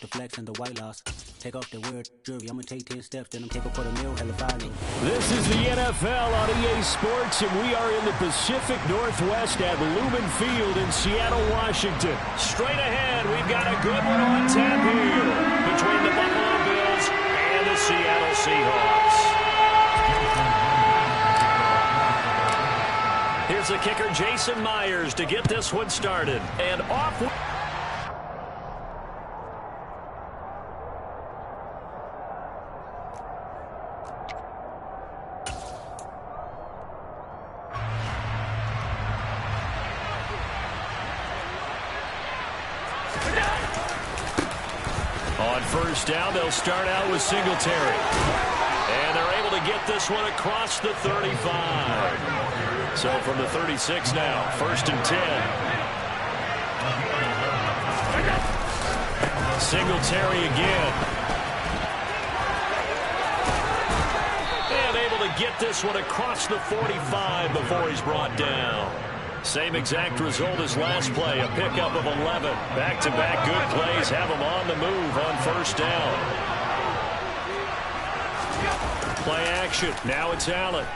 the flex and the white loss. Take off the weird jewelry. I'm gonna take 10 steps, then I'm taking for the meal. Hella fire. This is the NFL on EA Sports, and we are in the Pacific Northwest at Lumen Field in Seattle, Washington. Straight ahead, we've got a good one on tap here between the Buffalo Bills and the Seattle Seahawks. Here's the kicker, Jason Myers, to get this one started. And off. On first down, they'll start out with Singletary. And they're able to get this one across the 35. So from the 36 now, 1st and 10. Singletary again. And able to get this one across the 45 before he's brought down. Same exact result as last play, a pickup of 11. Back-to-back good plays have him on the move on first down. Play action. Now it's Allen.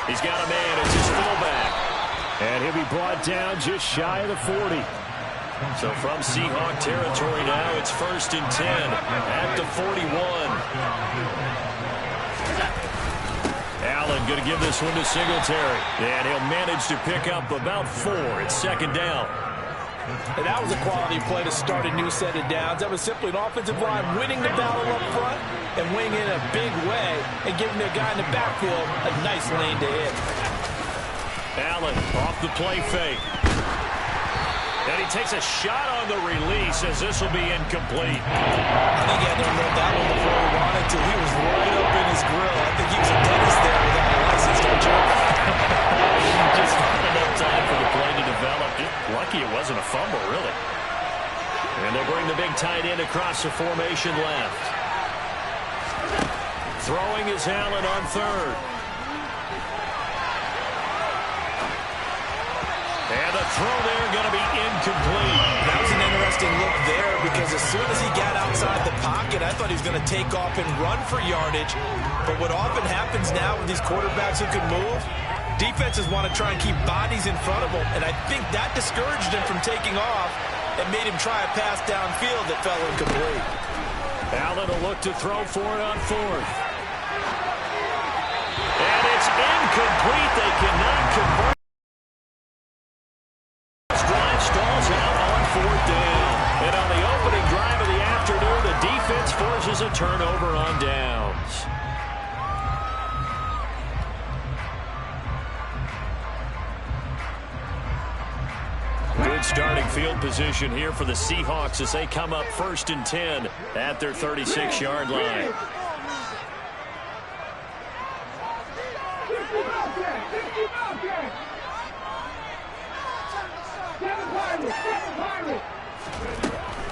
He's got a man. It's his fullback. And he'll be brought down just shy of the 40. So from Seahawk territory now, it's 1st and 10 at the 41. Allen going to give this one to Singletary. And he'll manage to pick up about 4. It's 2nd down. And that was a quality play to start a new set of downs. That was simply an offensive line winning the battle up front and winning in a big way and giving their guy in the backfield a nice lane to hit. Allen off the play fake. And he takes a shot on the release as this will be incomplete. I think he had to unload that one before he wanted to. He was right up in his grill. I think he was a dentist there without a license, don't you? Just not enough time for the play to develop. Lucky it wasn't a fumble, really. And they'll bring the big tight end across the formation left. Throwing is Allen on 3rd. And the throw there going to be incomplete. That was an interesting look there because as soon as he got outside the pocket, I thought he was going to take off and run for yardage. But what often happens now with these quarterbacks who can move, defenses want to try and keep bodies in front of them, and I think that discouraged him from taking off and made him try a pass downfield that fell incomplete. Allen will look to throw for it on 4th. And it's incomplete. They cannot convert. Drive stalls out on 4th down. And on the opening drive of the afternoon, the defense forces a turnover on downs. Good starting field position here for the Seahawks as they come up 1st and 10 at their 36-yard line.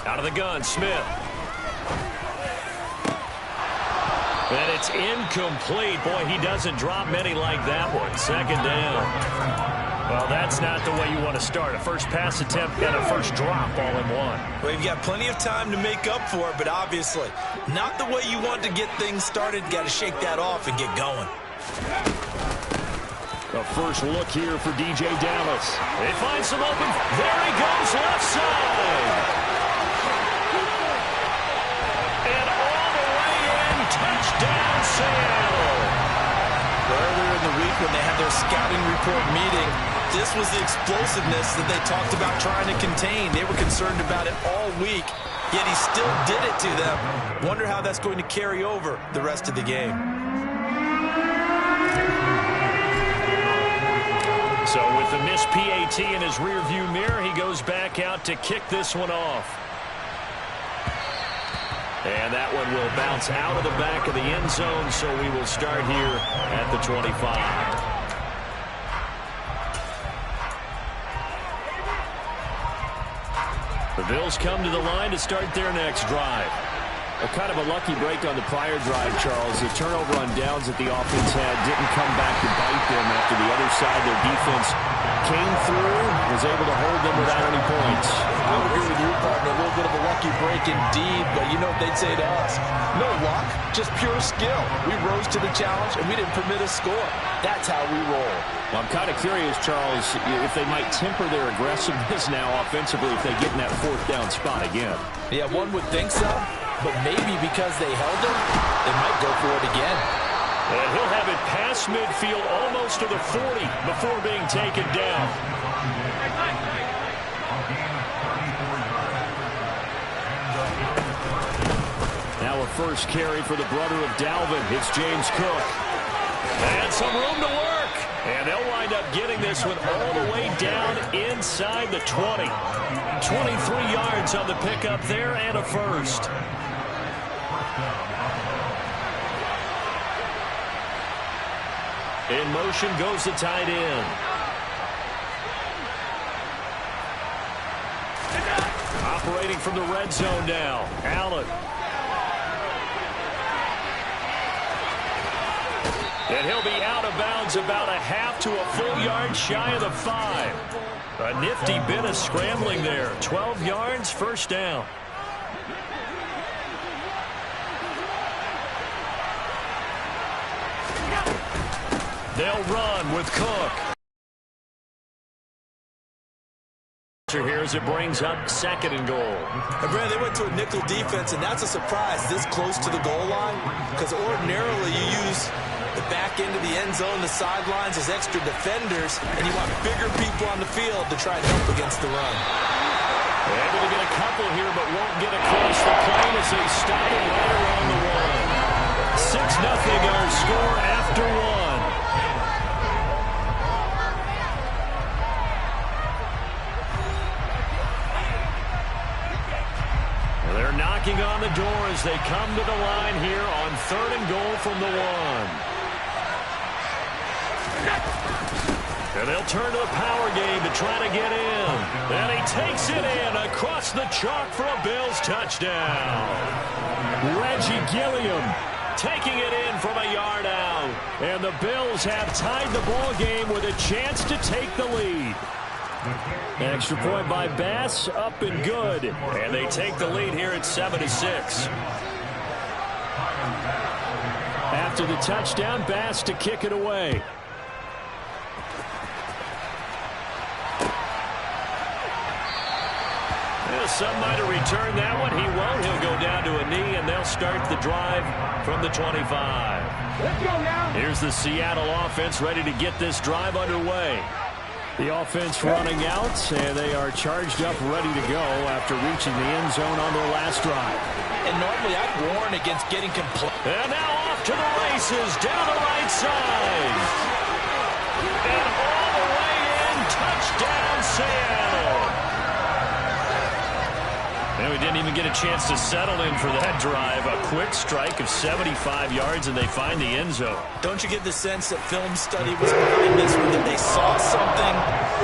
Out of the gun, Smith. And it's incomplete. Boy, he doesn't drop many like that one. 2nd down. Well, that's not the way you want to start. A first pass attempt and a first drop all in one. Well, you've got plenty of time to make up for it, but obviously not the way you want to get things started. Got to shake that off and get going. The first look here for DJ Dallas. They find some open. There he goes, left side. And all the way in, touchdown Seattle. Earlier in the week when they had their scouting report meeting, this was the explosiveness that they talked about trying to contain. They were concerned about it all week, yet he still did it to them. Wonder how that's going to carry over the rest of the game. So with the missed PAT in his rearview mirror, he goes back out to kick this one off. And that one will bounce out of the back of the end zone, so we will start here at the 25. The Bills come to the line to start their next drive. Well, kind of a lucky break on the prior drive, Charles. The turnover on downs that the offense had didn't come back to bite them after the other side. Their defense came through, was able to hold them without any points. I would agree with you, partner. indeed, but you know what they'd say to us? No luck, just pure skill. We rose to the challenge, and we didn't permit a score. That's how we roll. Well, I'm kind of curious, Charles, if they might temper their aggressiveness now offensively if they get in that fourth down spot again. Yeah, one would think so, but maybe because they held him, they might go for it again. And he'll have it past midfield almost to the 40 before being taken down. Now a first carry for the brother of Dalvin. It's James Cook. And some room to work. And they'll wind up getting this one all the way down inside the 20. 23 yards on the pickup there and a first. In motion goes the tight end. Operating from the red zone now. Allen. And he'll be out of bounds about a half to a full yard shy of the 5. A nifty bit of scrambling there. 12 yards, first down. They'll run with Cook. Here as it brings up second and goal. And Brad, they went to a nickel defense, and that's a surprise this close to the goal line, because ordinarily you use the back end of the end zone, the sidelines as extra defenders, and you want bigger people on the field to try and help against the run. Able to get a couple here, but won't get across the plane as they stop it right around the 1. 6-0 our score after 1. They're knocking on the door as they come to the line here on third and goal from the 1. And they'll turn to the power game to try to get in. And he takes it in across the chalk for a Bills touchdown. Reggie Gilliam taking it in from a yard out. And the Bills have tied the ball game with a chance to take the lead. Extra point by Bass, up and good. And they take the lead here at 7-6. After the touchdown, Bass to kick it away. Some might have returned that one. He won't. He'll go down to a knee, and they'll start the drive from the 25. Let's go now. Here's the Seattle offense ready to get this drive underway. The offense running out, and they are charged up, ready to go after reaching the end zone on their last drive. And normally I'd warn against getting complete. And now off to the races, down the right side. And all the way in, touchdown Seattle. And we didn't even get a chance to settle in for that drive. A quick strike of 75 yards, and they find the end zone. Don't you get the sense that film study was behind this one, that they saw something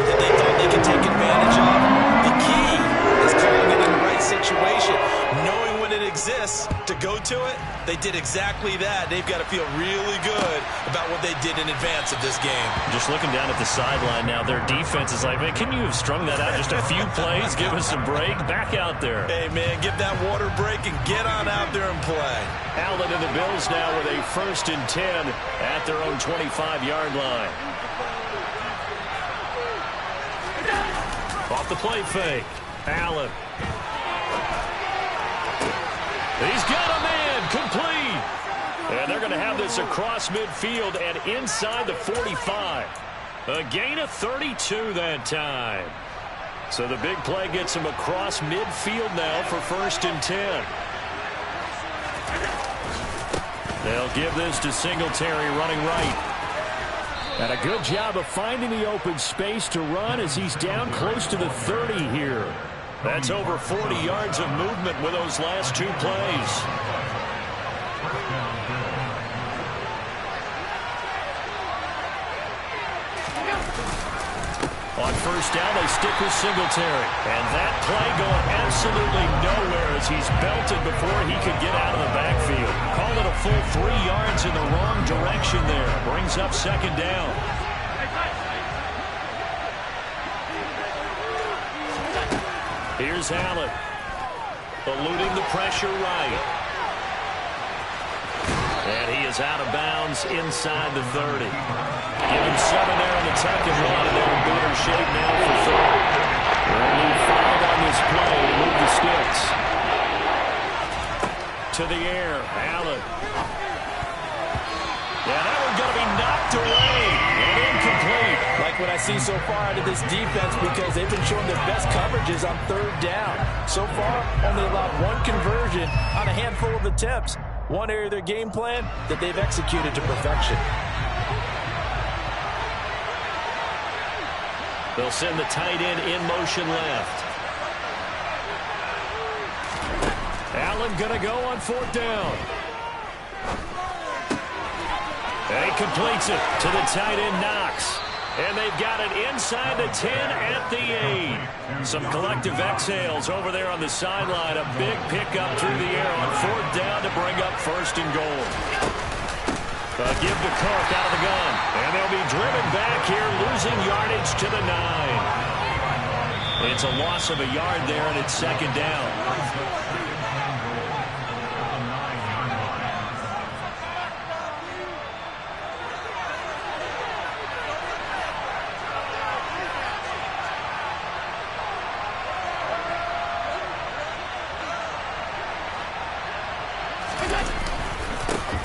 that they thought they could take advantage of? The key is calling it in the right situation. Knowing when it exists to go to it, they did exactly that. They've got to feel really good about what they did in advance of this game. Just looking down at the sideline now, their defense is like, man, can you have strung that out just a few plays? Give us a break. Back out there. Hey, man, give that water break and get on out there and play. Allen and the Bills now with a 1st and 10 at their own 25-yard line. Off the play fake. Allen. He's got a man complete. And they're going to have this across midfield and inside the 45. A gain of 32 that time. So the big play gets him across midfield now for 1st and 10. They'll give this to Singletary running right. And a good job of finding the open space to run as he's down close to the 30 here. That's over 40 yards of movement with those last 2 plays. On 1st down, they stick with Singletary. And that play going absolutely nowhere as he's belted before he could get out of the backfield. Call it a full 3 yards in the wrong direction there. Brings up 2nd down. Here's Allen. eluding the pressure right. And he is out of bounds inside the 30. Give him 7 there on the 2nd run, and they're in better shape now for 3rd. They'll need 5 on this play to move the sticks. To the air, Allen. Yeah, that one's going to be knocked away and incomplete. Like what I see so far out of this defense, because they've been showing their best coverages on 3rd down. So far, only allowed 1 conversion on a handful of attempts. One area of their game plan that they've executed to perfection. They'll send the tight end in motion left. Allen going to go on 4th down. And he completes it to the tight end, Knox. And they've got it inside the 10 at the 8. Some collective exhales over there on the sideline. A big pickup through the air on 4th down to bring up 1st and goal. Give to Cook out of the gun. And they'll be driven back here, losing yardage to the 9. It's a loss of a yard there, and it's 2nd down.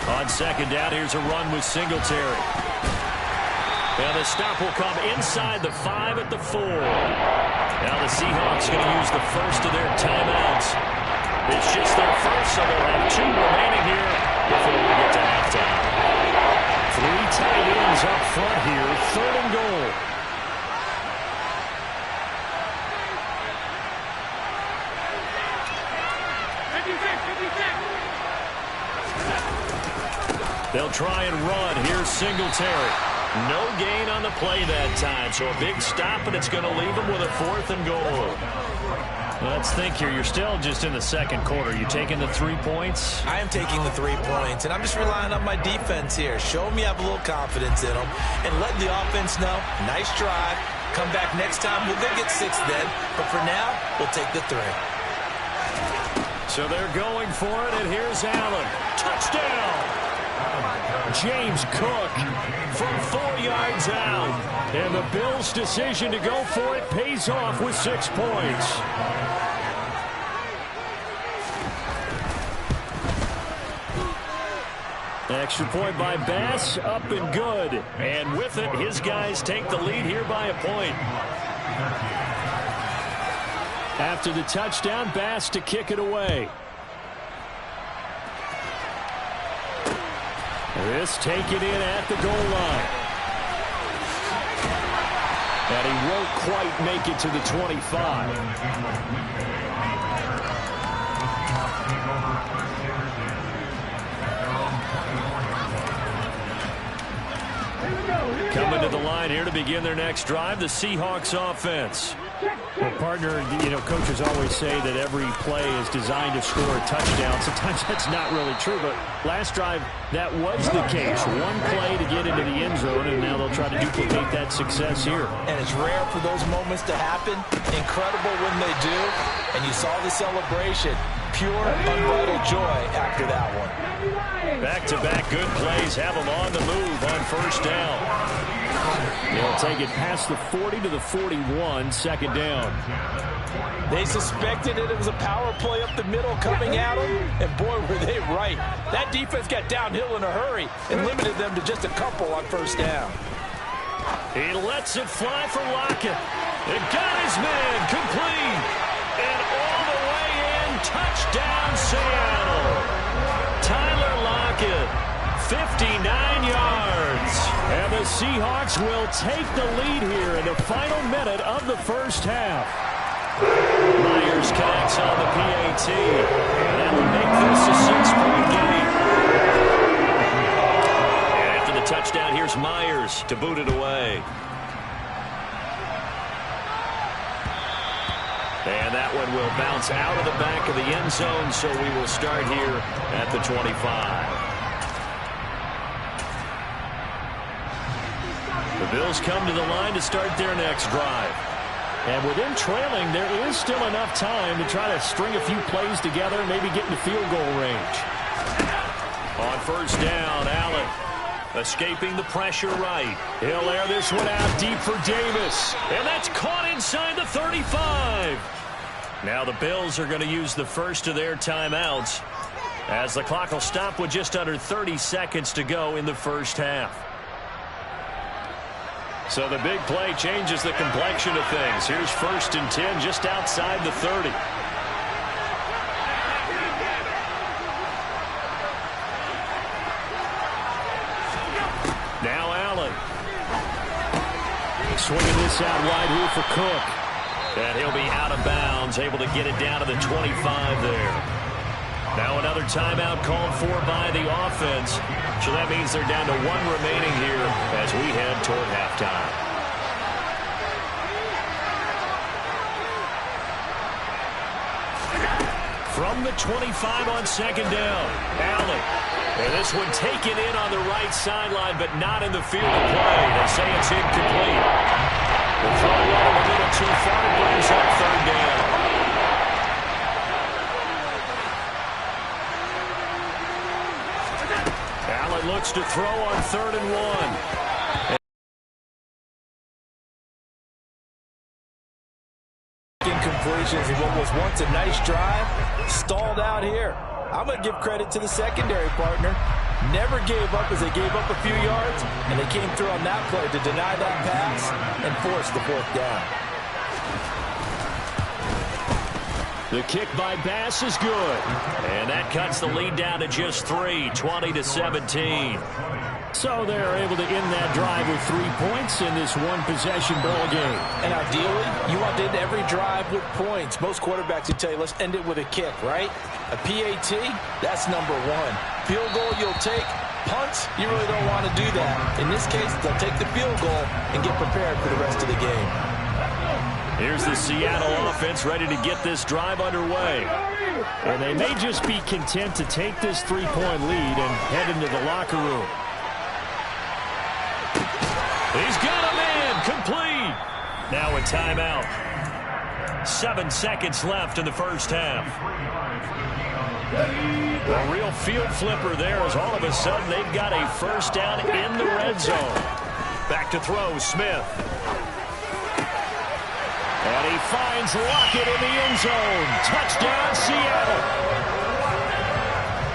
On 2nd down, here's a run with Singletary. And the stop will come inside the 5 at the 4. Now the Seahawks going to use the first of their timeouts. It's just their first, so they'll have 2 remaining here before we get to halftime. 3 tight ends up front here, 3rd and goal. They'll try and run. Here's Singletary. No gain on the play that time, so a big stop, and it's going to leave them with a 4th and goal. Let's think here. You're still just in the 2nd quarter. You taking the 3 points? I am taking the 3 points, and I'm just relying on my defense here. Show me I have a little confidence in them, and let the offense know, nice drive. Come back next time. We'll go get 6 then, but for now, we'll take the 3. So they're going for it, and here's Allen. Touchdown! James Cook from 4 yards out. And the Bills' decision to go for it pays off with 6 points. Extra point by Bass, up and good. And with it, his guys take the lead here by a point. After the touchdown, Bass to kick it away. This taken in at the goal line. And he won't quite make it to the 25. Coming to the line here to begin their next drive, the Seahawks offense. Well, partner, coaches always say that every play is designed to score a touchdown. Sometimes that's not really true, but last drive, that was the case. One play to get into the end zone, and now they'll try to duplicate that success here. And it's rare for those moments to happen. Incredible when they do. And you saw the celebration. Pure, unbridled joy after that one. Back-to-back good plays have them on the move on 1st down. They'll take it past the 40 to the 41, 2nd down. They suspected it was a power play up the middle coming at them, and boy, were they right. That defense got downhill in a hurry and limited them to just a couple on 1st down. He lets it fly for Lockett. It got his man complete. And all the way in, touchdown Seattle. Tyler Lockett, 59 yards. And the Seahawks will take the lead here in the final minute of the 1st half. Myers connects on the PAT. And that will make this a 6-point game. And after the touchdown, here's Myers to boot it away. And that one will bounce out of the back of the end zone, so we will start here at the 25. The Bills come to the line to start their next drive. And with them trailing, there is still enough time to try to string a few plays together and maybe get into field goal range. On first down, Allen escaping the pressure right. He'll air this one out deep for Davis. And that's caught inside the 35. Now the Bills are going to use the first of their timeouts as the clock will stop with just under 30 seconds to go in the first half. So the big play changes the complexion of things. Here's 1st and 10 just outside the 30. Now Allen. Swinging this out wide here for Cook. And he'll be out of bounds, able to get it down to the 25 there. Now another timeout called for by the offense. So that means they're down to 1 remaining here as we head toward halftime. From the 25 on 2nd down, Allen. And this one taken in on the right sideline, but not in the field of play. They say it's incomplete. The throw a little too far, brings up 3rd down. Allen looks to throw on 3rd and 1. Incompletions in what was once a nice drive, stalled out here. I'm going to give credit to the secondary partner. Never gave up as they gave up a few yards, and they came through on that play to deny that pass and force the 4th down. The kick by Bass is good. And that cuts the lead down to just 3, 20-17. So they're able to end that drive with 3 points in this one-possession ball game. And ideally, you want to end every drive with points. Most quarterbacks would tell you, let's end it with a kick, right? A PAT, that's number 1. Field goal you'll take. Punts, you really don't want to do that. In this case, they'll take the field goal and get prepared for the rest of the game. Here's the Seattle offense ready to get this drive underway. And they may just be content to take this 3-point lead and head into the locker room. He's got a man complete. Now a timeout. 7 seconds left in the first half. A real field flipper there as all of a sudden they've got a first down in the red zone. Back to throw, Smith. And he finds Lockett in the end zone. Touchdown, Seattle.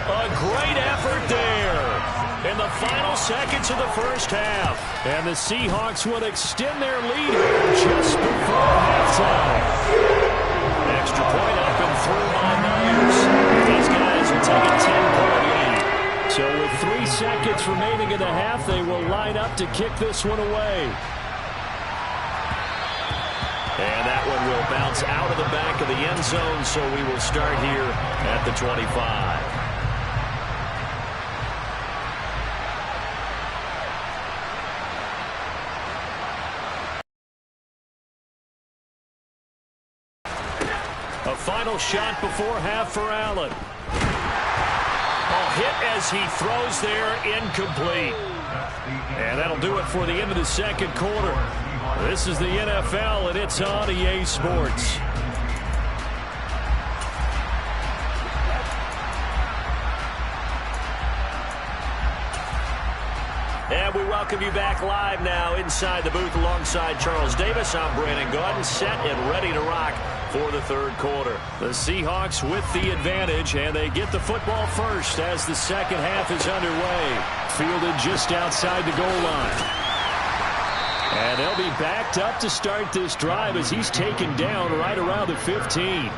A great effort there in the final seconds of the first half. And the Seahawks will extend their lead here just before halftime. Extra point up and through by Niners. These guys will take a 10-point lead. So with 3 seconds remaining in the half, they will line up to kick this one away. And that one will bounce out of the back of the end zone, so we will start here at the 25. A final shot before half for Allen. A hit as he throws there, incomplete. And that'll do it for the end of the second quarter. This is the NFL, and it's on EA Sports. And we welcome you back live now inside the booth alongside Charles Davis. I'm Brandon Gaudin, set and ready to rock for the third quarter. The Seahawks with the advantage, and they get the football first as the second half is underway. Fielded just outside the goal line. And they'll be backed up to start this drive as he's taken down right around the 15.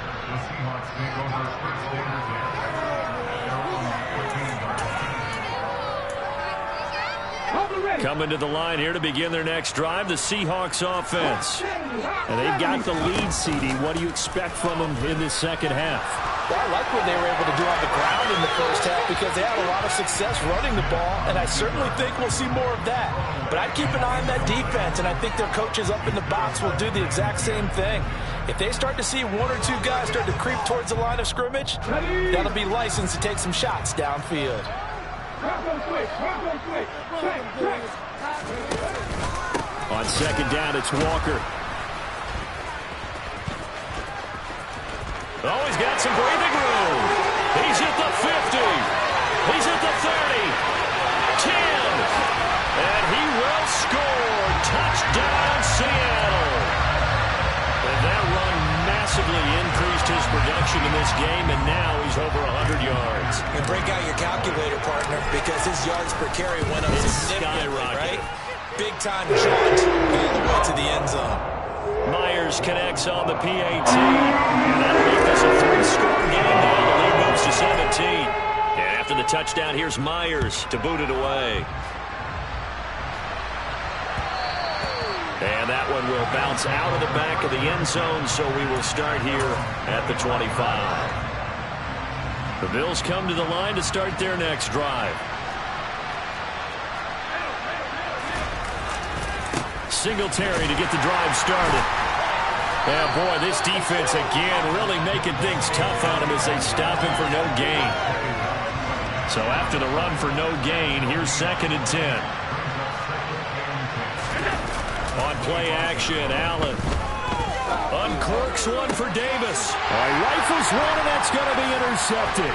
Coming to the line here to begin their next drive, the Seahawks offense. And they've got the lead, CD. What do you expect from them in this second half? Well, I like what they were able to do on the ground in the first half because they had a lot of success running the ball, and I certainly think we'll see more of that. But I'd keep an eye on that defense, and I think their coaches up in the box will do the exact same thing. If they start to see 1 or 2 guys start to creep towards the line of scrimmage, that'll be licensed to take some shots downfield. On second down, it's Walker. Oh, he's got some breathing room. He's at the 50. He's at the 30. 10. And he will score. Touchdown, Seattle. And that run massively increased his production in this game, and now he's over 100 yards. And break out your calculator, partner, because his yards per carry went up significantly, right? Big-time jaunt all the way to the end zone. Myers connects on the PAT. And that'll make this a 3-score game now. The lead moves to 17. And after the touchdown, here's Myers to boot it away. And that one will bounce out of the back of the end zone, so we will start here at the 25. The Bills come to the line to start their next drive. Singletary to get the drive started. Yeah, boy, this defense again really making things tough on him as they stop him for no gain. So after the run for no gain, here's 2nd and 10. On play action, Allen uncorks one for Davis. Rifles one, and that's going to be intercepted.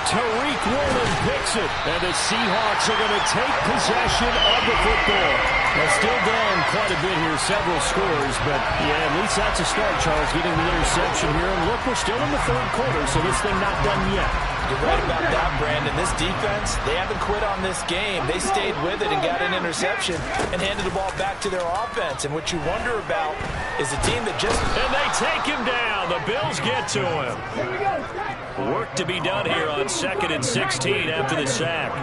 Tariq Woolen picks it, and the Seahawks are going to take possession of the football. They're still down quite a bit here, several scores, but yeah, at least that's a start, Charles, getting the interception here. And look, we're still in the 3rd quarter, so this thing not done yet. You're right about that, Brandon. This defense, they haven't quit on this game. They stayed with it and got an interception and handed the ball back to their offense. And what you wonder about is a team that just... And they take him down. The Bills get to him. Work to be done here on 2nd and 16 after the sack.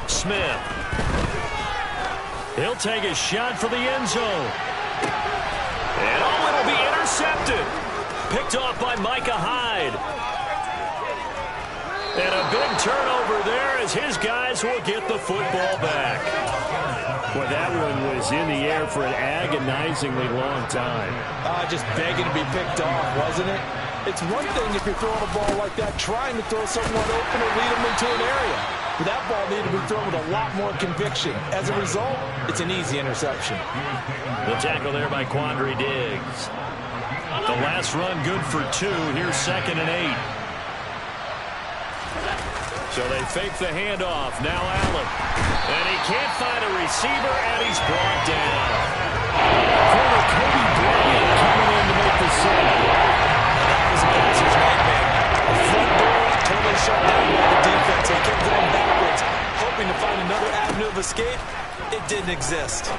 Smith. He'll take a shot for the end zone. And it'll be intercepted. Picked off by Micah Hyde. And a big turnover there as his guys will get the football back. Boy, that one was in the air for an agonizingly long time. Just begging to be picked off, wasn't it? It's one thing if you're throwing a ball like that, trying to throw someone open or lead them into an area. But that ball needed to be thrown with a lot more conviction. As a result, it's an easy interception. The tackle there by Quandre Diggs. The last run good for 2. Here's 2nd and 8. So they fake the handoff. Now Allen. And he can't find a receiver, and he's brought down. Corner Kobe Bryant coming in to make the save. That was a passer's nightmare. The front door totally shut down by the defense. They kept going backwards, hoping to find another avenue of escape. It didn't exist.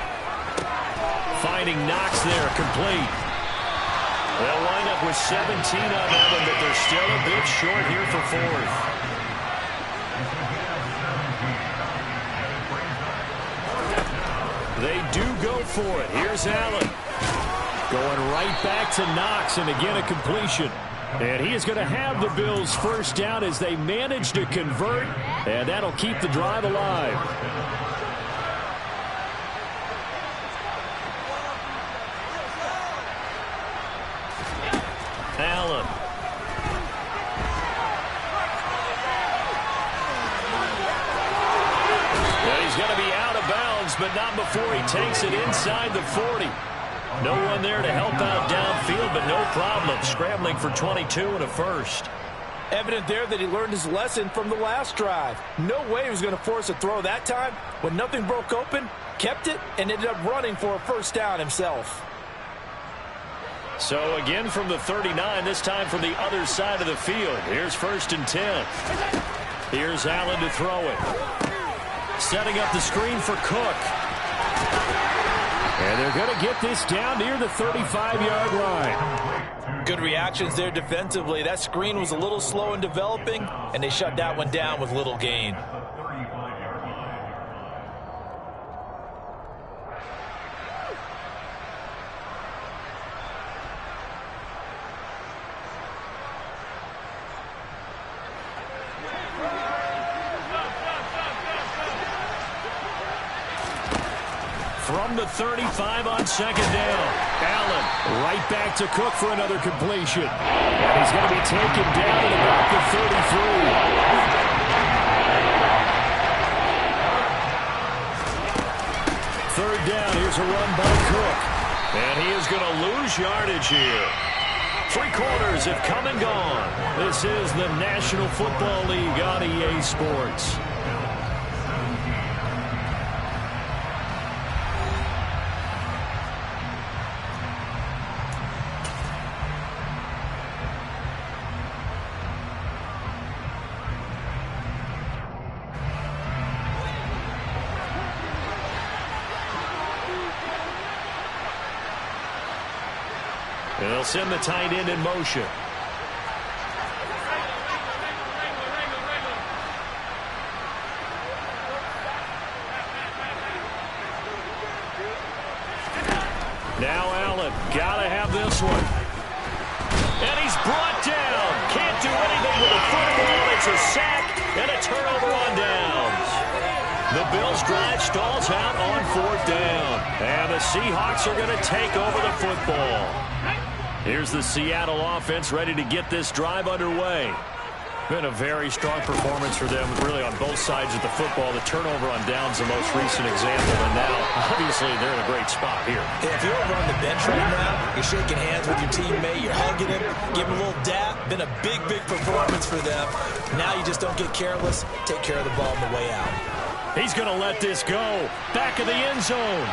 Finding Knox there, complete. They'll wind up with 17 on that one, but they're still a bit short here for 4th. They do go for it. Here's Allen. Going right back to Knox, and again a completion. And he is going to have the Bills first down as they manage to convert, and that'll keep the drive alive. Allen. And he's going to be out of bounds, but not before he takes it inside the 40. No one there to help out downfield, but no problem. Scrambling for 22 and a first. Evident there that he learned his lesson from the last drive. No way he was going to force a throw that time. When nothing broke open, kept it, and ended up running for a first down himself. So again from the 39, this time from the other side of the field. Here's 1st and 10. Here's Allen to throw it. Setting up the screen for Cook. And they're going to get this down near the 35-yard line. Good reactions there defensively. That screen was a little slow in developing, and they shut that one down with little gain. From the 35 on 2nd down. Allen right back to Cook for another completion. And he's going to be taken down at about the 33. 3rd down. Here's a run by Cook. And he is going to lose yardage here. 3 quarters have come and gone. This is the National Football League on EA Sports. They'll send the tight end in motion. Now Allen, gotta have this one. And he's brought down. Can't do anything with a football. It's a sack and a turnover on downs. The Bills' drive stalls out on 4th down. And the Seahawks are going to take over the football. Here's the Seattle offense ready to get this drive underway. Been a very strong performance for them, really on both sides of the football. The turnover on downs, the most recent example, and now, obviously, they're in a great spot here. Yeah, if you're over on the bench right now, you're shaking hands with your teammate, you're hugging him, giving him a little dap. Been a big, big performance for them. Now you just don't get careless. Take care of the ball on the way out. He's going to let this go. Back of the end zone.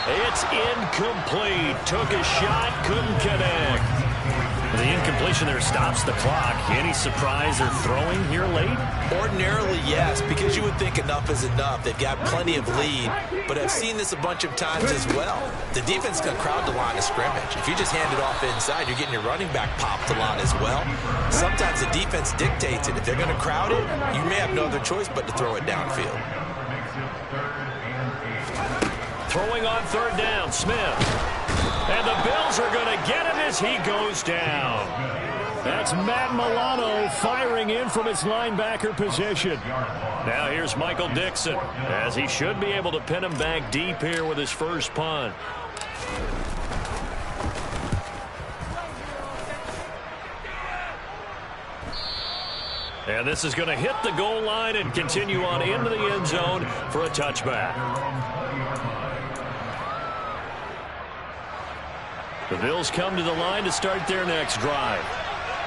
It's incomplete. Took a shot, couldn't connect. The incompletion there stops the clock. Any surprise they're throwing here late? Ordinarily, yes, because you would think enough is enough. They've got plenty of lead, but I've seen this a bunch of times as well. The defense is going to crowd the line of scrimmage. If you just hand it off inside, you're getting your running back popped a lot as well. Sometimes the defense dictates it. If they're going to crowd it, you may have no other choice but to throw it downfield. Throwing on 3rd down, Smith. And the Bills are going to get him as he goes down. That's Matt Milano firing in from his linebacker position. Now here's Michael Dixon, as he should be able to pin him back deep here with his first punt. And this is going to hit the goal line and continue on into the end zone for a touchback. The Bills come to the line to start their next drive.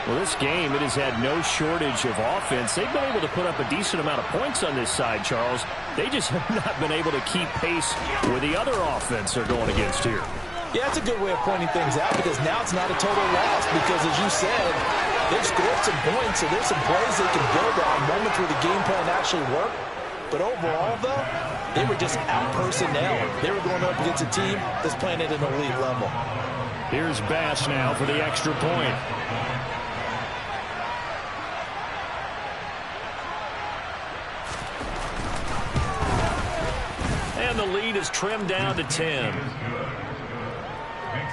Well, this game, it has had no shortage of offense. They've been able to put up a decent amount of points on this side, Charles. They just have not been able to keep pace with the other offense they're going against here. Yeah, that's a good way of pointing things out, because now it's not a total loss, because as you said, they've scored some points, so there's some plays they can build on, moments where the game plan actually worked. But overall, though, they were just out-personnel. They were going up against a team that's playing at an elite level. Here's Bass now for the extra point. And the lead is trimmed down to 10. Makes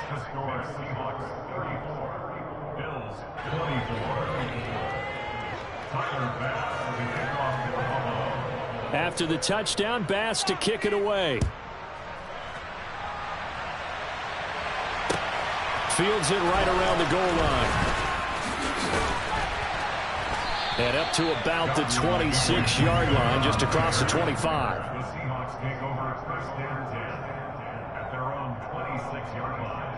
the score Seahawks 34, Bills 24. Tyler Bass to kick off the Buffalo. After the touchdown, Bass to kick it away. Fields it right around the goal line. And up to about the 26-yard line, just across the 25. The Seahawks take over first and 10 at their own 26-yard line.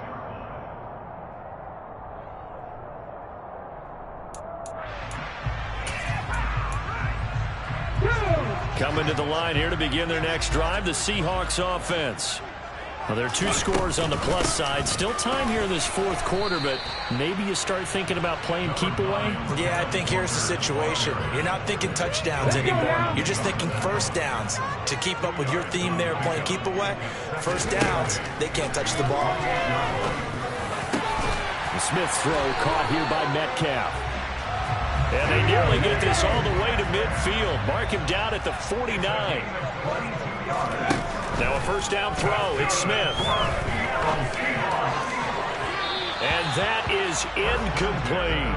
Coming to the line here to begin their next drive, the Seahawks offense. Well, there are 2 scores on the plus side. Still time here in this 4th quarter, but maybe you start thinking about playing keep away? Yeah, I think here's the situation. You're not thinking touchdowns anymore. You're just thinking first downs. To keep up with your theme there, playing keep away, first downs, they can't touch the ball. The Smith throw caught here by Metcalf. And they nearly get this all the way to midfield. Mark him down at the 49. Now a first down throw. It's Smith. And that is incomplete.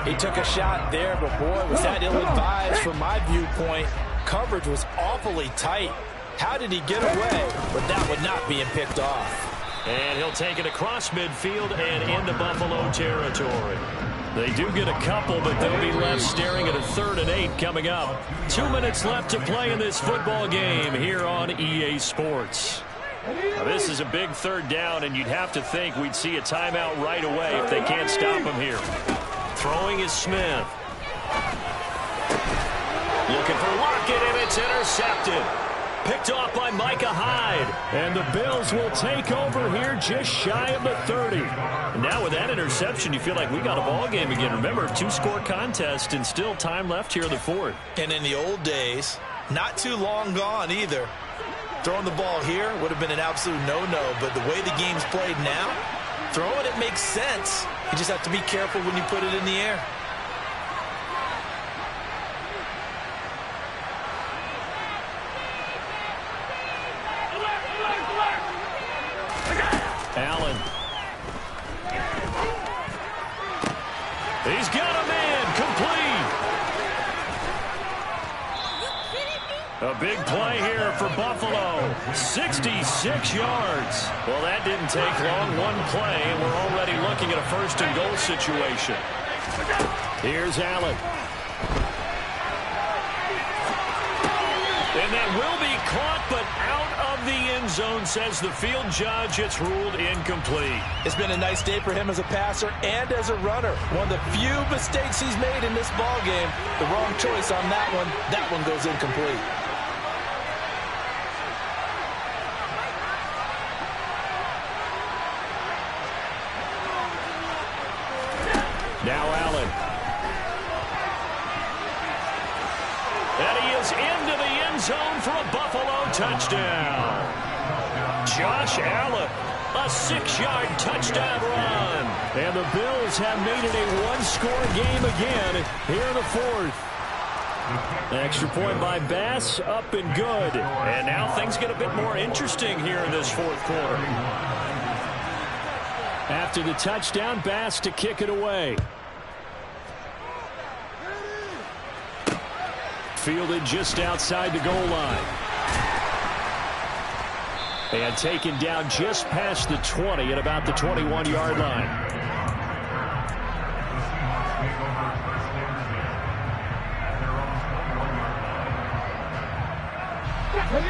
He took a shot there, but boy, was that ill-advised from my viewpoint. Coverage was awfully tight. How did he get away? But that would not being picked off. And he'll take it across midfield and into Buffalo territory. They do get a couple, but they'll be left staring at a 3rd and 8 coming up. 2 minutes left to play in this football game here on EA Sports. Now, this is a big third down, and you'd have to think we'd see a timeout right away if they can't stop him here. Throwing is Smith. Looking for Lockett, and it's intercepted. Picked off by Micah Hyde. And the Bills will take over here just shy of the 30. And now with that interception, you feel like we got a ball game again. Remember, 2-score contest and still time left here in the fourth. And in the old days, not too long gone either. Throwing the ball here would have been an absolute no-no, but the way the game's played now, throwing it makes sense. You just have to be careful when you put it in the air. Allen. He's got a man complete. A big play here for Buffalo. 66 yards. Well, that didn't take long. One play, and we're already looking at a first-and-goal situation. Here's Allen. And that will be caught, but out of the end zone, says the field judge. It's ruled incomplete. It's been a nice day for him as a passer and as a runner. One of the few mistakes he's made in this ball game. The wrong choice on that one. That one goes incomplete. Now Allen. And he is into the end zone for a Buffalo touchdown. Josh Allen, a 6-yard touchdown run. And the Bills have made it a one-score game again here in the fourth. Extra point by Bass, up and good. And now things get a bit more interesting here in this fourth quarter. After the touchdown, Bass to kick it away. Fielded just outside the goal line. And taken down just past the 20 at about the 21-yard line.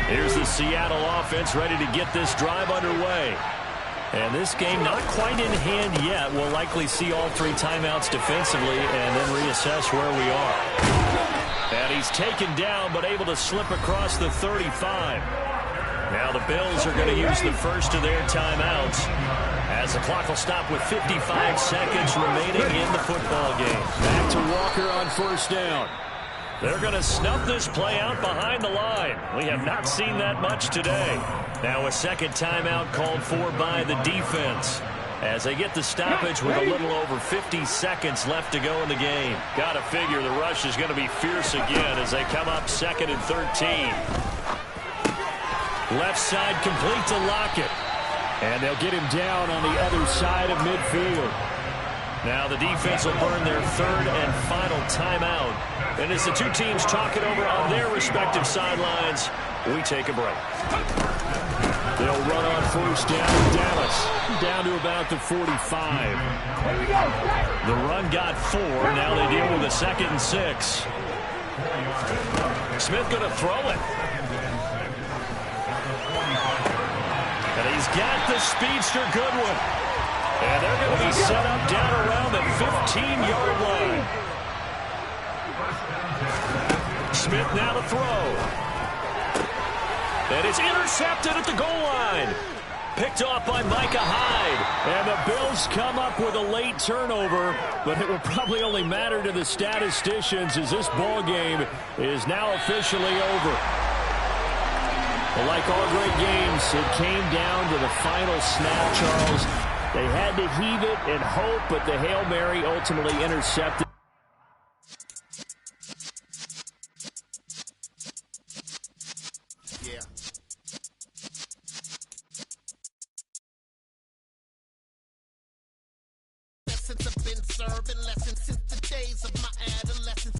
Here's the Seattle offense ready to get this drive underway. And this game not quite in hand yet. We'll likely see all three timeouts defensively and then reassess where we are. And he's taken down but able to slip across the 35. Now the Bills are going to use the first of their timeouts as the clock will stop with 55 seconds remaining in the football game. Back to Walker on first down. They're going to snuff this play out behind the line. We have not seen that much today. Now a second timeout called for by the defense as they get the stoppage with a little over 50 seconds left to go in the game. Got to figure the rush is going to be fierce again as they come up 2nd and 13. Left side complete to Lockett. And they'll get him down on the other side of midfield. Now the defense will burn their third and final timeout. And as the two teams talk it over on their respective sidelines, we take a break. They'll run on first down to Dallas. Down to about the 45. The run got 4. Now they deal with a 2nd and 6. Smith going to throw it. And he's got the speedster Goodwin. And they're going to be set up down around the 15-yard line. Smith now to throw. And it's intercepted at the goal line. Picked off by Micah Hyde. And the Bills come up with a late turnover, but it will probably only matter to the statisticians as this ball game is now officially over. Well, like all great games, it came down to the final snap, Charles. They had to heave it and hope, but the Hail Mary ultimately intercepted. Yeah. Lessons have been served and lessons